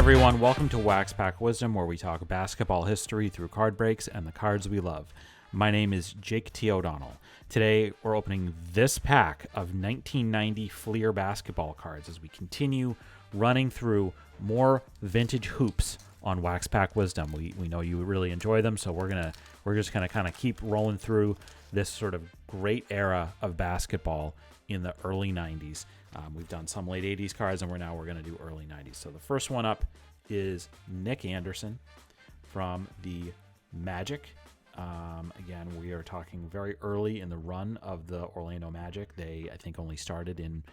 everyone, welcome to Wax Pack Wisdom, where we talk basketball history through card breaks and the cards we love. My name is Jake T. O'Donnell. Today, we're opening this pack of 1990 Fleer basketball cards as we continue running through more vintage hoops on Wax Pack Wisdom. We know you really enjoy them, so we're just gonna kind of keep rolling through this sort of great era of basketball in the early 90s. We've done some late 80s cards, and we're going to do early 90s. So the first one up is Nick Anderson from the Magic. Again, we are talking very early in the run of the Orlando Magic. They, I think, only started in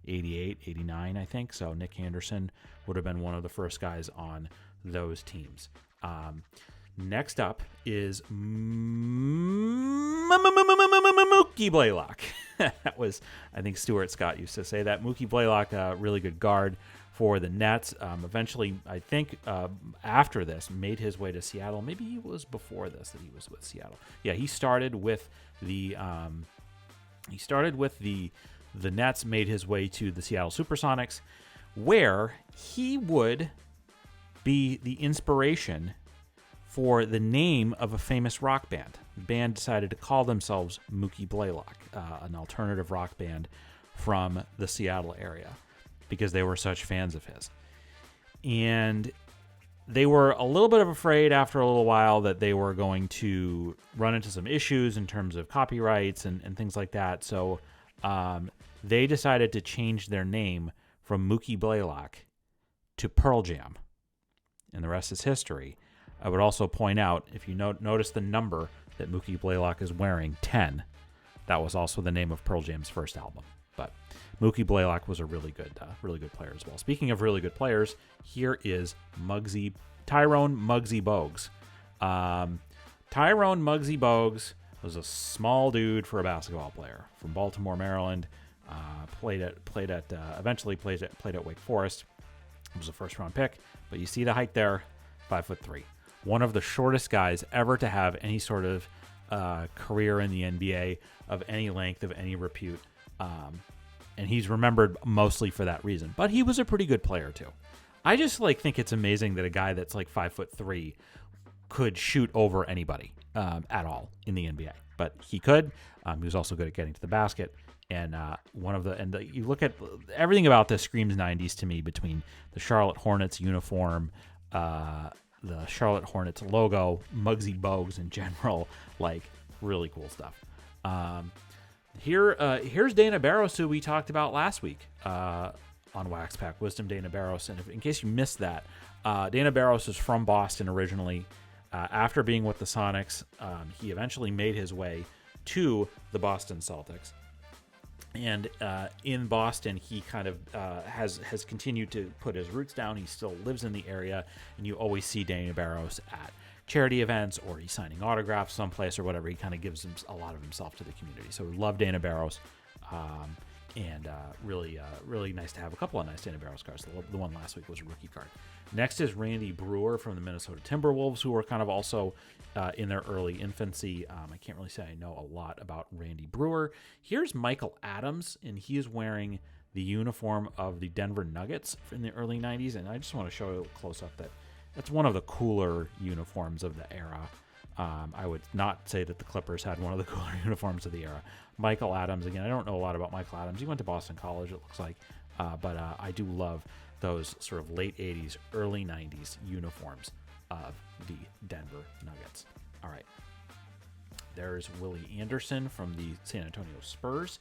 88, 89, I think. So Nick Anderson would have been one of the first guys on those teams. Next up is Mookie Blaylock. That was, I think Stuart Scott used to say that. Mookie Blaylock, a really good guard for the Nets. Eventually, I think after this, made his way to Seattle. Maybe he was before this that he was with Seattle. Yeah, he started with the Nets, made his way to the Seattle Supersonics, where he would be the inspiration for the name of a famous rock band. The band decided to call themselves Mookie Blaylock, an alternative rock band from the Seattle area, because they were such fans of his. And they were a little bit of afraid after a little while that they were going to run into some issues in terms of copyrights and things like that. So they decided to change their name from Mookie Blaylock to Pearl Jam. And the rest is history. I would also point out, if you notice the number that Mookie Blaylock is wearing, 10, that was also the name of Pearl Jam's first album. But Mookie Blaylock was a really good player as well. Speaking of really good players, here is Tyrone Muggsy Bogues. Tyrone Muggsy Bogues was a small dude for a basketball player from Baltimore, Maryland. Eventually played at Wake Forest. It was a first-round pick, but you see the height there, 5'3". One of the shortest guys ever to have any sort of career in the NBA of any length, of any repute. And he's remembered mostly for that reason. But he was a pretty good player, too. I just think it's amazing that a guy that's 5'3" could shoot over anybody at all in the NBA. But he could. He was also good at getting to the basket. And you look at everything about this screams 90s to me, between the Charlotte Hornets uniform, the Charlotte Hornets logo, Muggsy Bogues in general, really cool stuff. Here's Dana Barros, who we talked about last week on Wax Pack Wisdom. Dana Barros, and in case you missed that, Dana Barros is from Boston originally. After being with the Sonics, he eventually made his way to the Boston Celtics. And in Boston, he kind of has continued to put his roots down. He still lives in the area, and you always see Dana Barros at charity events, or he's signing autographs someplace or whatever. He kind of gives a lot of himself to the community. So we love Dana Barros, and really nice to have a couple of nice Dana Barros cards. The one last week was a rookie card. Next is Randy Brewer from the Minnesota Timberwolves, who were kind of also in their early infancy. I can't really say I know a lot about Randy Brewer. Here's Michael Adams, and he is wearing the uniform of the Denver Nuggets in the early 90s. And I just want to show you a close-up that's one of the cooler uniforms of the era. I would not say that the Clippers had one of the cooler uniforms of the era. Michael Adams, again, I don't know a lot about Michael Adams. He went to Boston College, it looks like. But I do love those sort of late 80s, early 90s uniforms of the Denver Nuggets. All right. There's Willie Anderson from the San Antonio Spurs.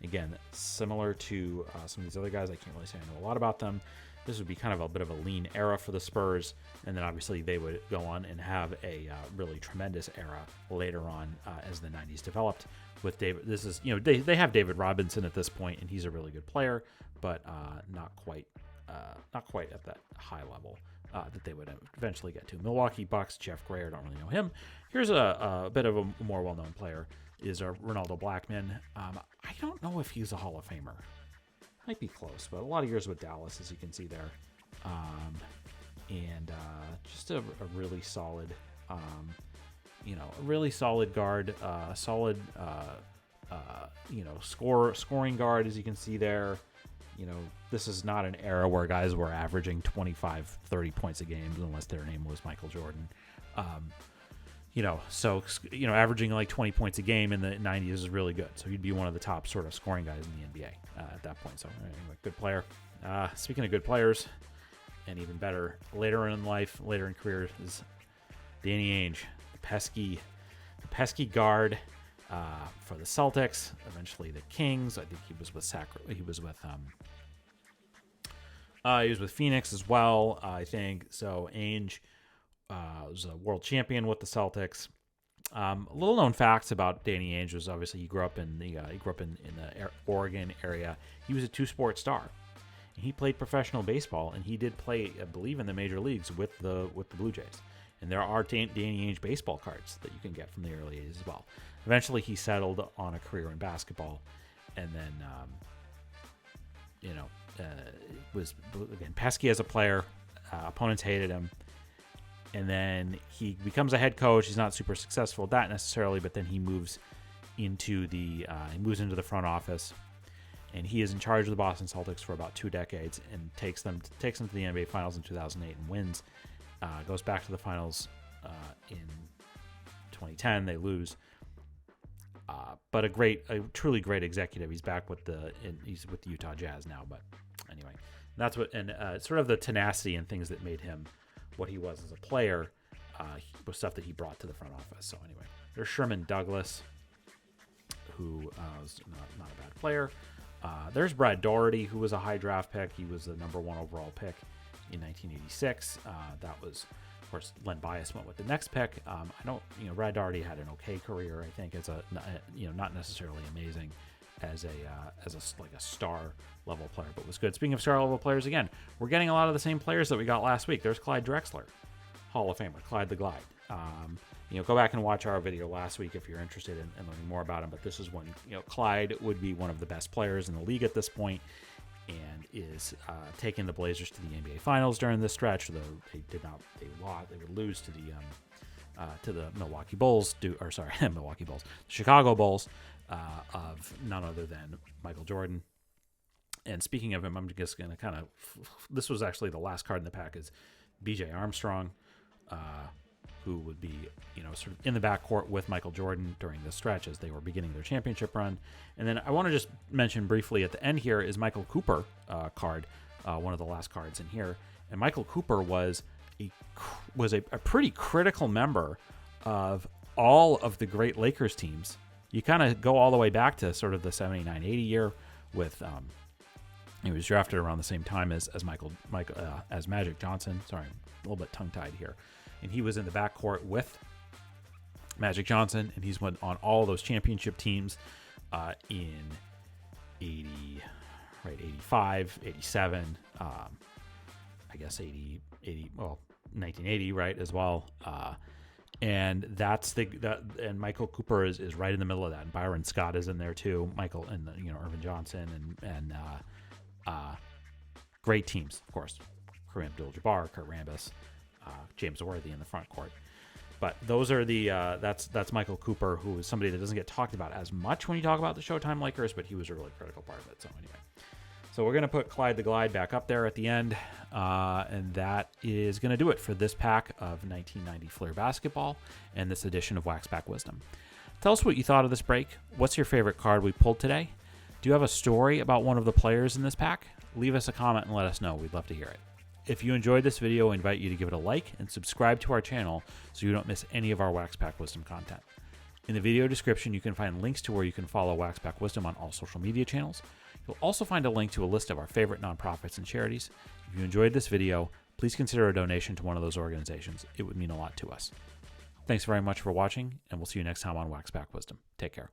Again, similar to some of these other guys, I can't really say I know a lot about them. This would be kind of a bit of a lean era for the Spurs, and then obviously they would go on and have a really tremendous era later on as the 90s developed with David. This is, they have David Robinson at this point, and he's a really good player, but not quite at that high level that they would eventually get to. Milwaukee Bucks, Jeff Gray, I don't really know him. Here's a bit of a more well-known player, is Ronaldo Blackman. I don't know if he's a Hall of Famer. Might be close, but a lot of years with Dallas, as you can see there. And just a really solid, guard, solid, scoring guard, as you can see there. this is not an era where guys were averaging 25, 30 points a game unless their name was Michael Jordan. So averaging like 20 points a game in the 90s is really good. So he'd be one of the top sort of scoring guys in the NBA at that point. So anyway, good player. Speaking of good players, and even better later in life, later in career, is Danny Ainge, the pesky guard for the Celtics, eventually the Kings. I think he was with Phoenix as well, I think. So Ainge was a world champion with the Celtics. Little known facts about Danny Ainge was obviously he grew up in the Oregon area. He was a two-sport star. He played professional baseball, and he did play, I believe, in the major leagues with the Blue Jays. And there are Danny Ainge baseball cards that you can get from the early 80s as well. Eventually, he settled on a career in basketball, and then, was, again, pesky as a player. Opponents hated him. And then he becomes a head coach. He's not super successful at that necessarily, but then he moves into the front office. And he is in charge of the Boston Celtics for about 2 decades and takes them to the NBA Finals in 2008 and wins. Goes back to the finals in 2010. They lose. But a truly great executive. He's back he's with the Utah Jazz now. But anyway, that's sort of the tenacity and things that made him what he was as a player was stuff that he brought to the front office. So anyway, there's Sherman Douglas, who was not a bad player. There's Brad Daugherty, who was a high draft pick. He was the number 1 overall pick in 1986. That was, of course, Len Bias went with the next pick. Brad Daugherty had an okay career, I think, as not necessarily amazing as a star level player, but was good. Speaking of star level players, again, we're getting a lot of the same players that we got last week. There's Clyde Drexler, Hall of Famer, Clyde the Glide. Go back and watch our video last week if you're interested in learning more about him. But this is when Clyde would be one of the best players in the league at this point, and is taking the Blazers to the NBA Finals during this stretch. Though they would lose to the Milwaukee Bulls. Chicago Bulls of none other than Michael Jordan. And speaking of him, I'm just going to this was actually the last card in the pack, is B.J. Armstrong, who would be, sort of in the backcourt with Michael Jordan during this stretch as they were beginning their championship run. And then I want to just mention briefly at the end here is Michael Cooper card, one of the last cards in here. And Michael Cooper was a pretty critical member of all of the great Lakers teams. You kind of go all the way back to sort of the 79-80 year with he was drafted around the same time as Magic Johnson. Sorry, a little bit tongue-tied here. And he was in the backcourt with Magic Johnson, and he's went on all those championship teams in 85, 87, I guess 1980, right, as well. And and Michael Cooper is right in the middle of that. And Byron Scott is in there too. Michael and Irvin Johnson and great teams, of course. Kareem Abdul-Jabbar, Kurt Rambis, James Worthy in the front court. But those are that's Michael Cooper, who is somebody that doesn't get talked about as much when you talk about the Showtime Lakers, but he was a really critical part of it. So anyway, we're going to put Clyde the Glide back up there at the end, and that is going to do it for this pack of 1990 Flair basketball and this edition of Wax Pack Wisdom. Tell us what you thought of this break. What's your favorite card we pulled today? Do you have a story about one of the players in this pack? Leave us a comment and let us know. We'd love to hear it. If you enjoyed this video, I invite you to give it a like and subscribe to our channel so you don't miss any of our Wax Pack Wisdom content. In the video description, you can find links to where you can follow Wax Pack Wisdom on all social media channels. You'll also find a link to a list of our favorite nonprofits and charities. If you enjoyed this video, please consider a donation to one of those organizations. It would mean a lot to us. Thanks very much for watching, and we'll see you next time on Wax Pack Wisdom. Take care.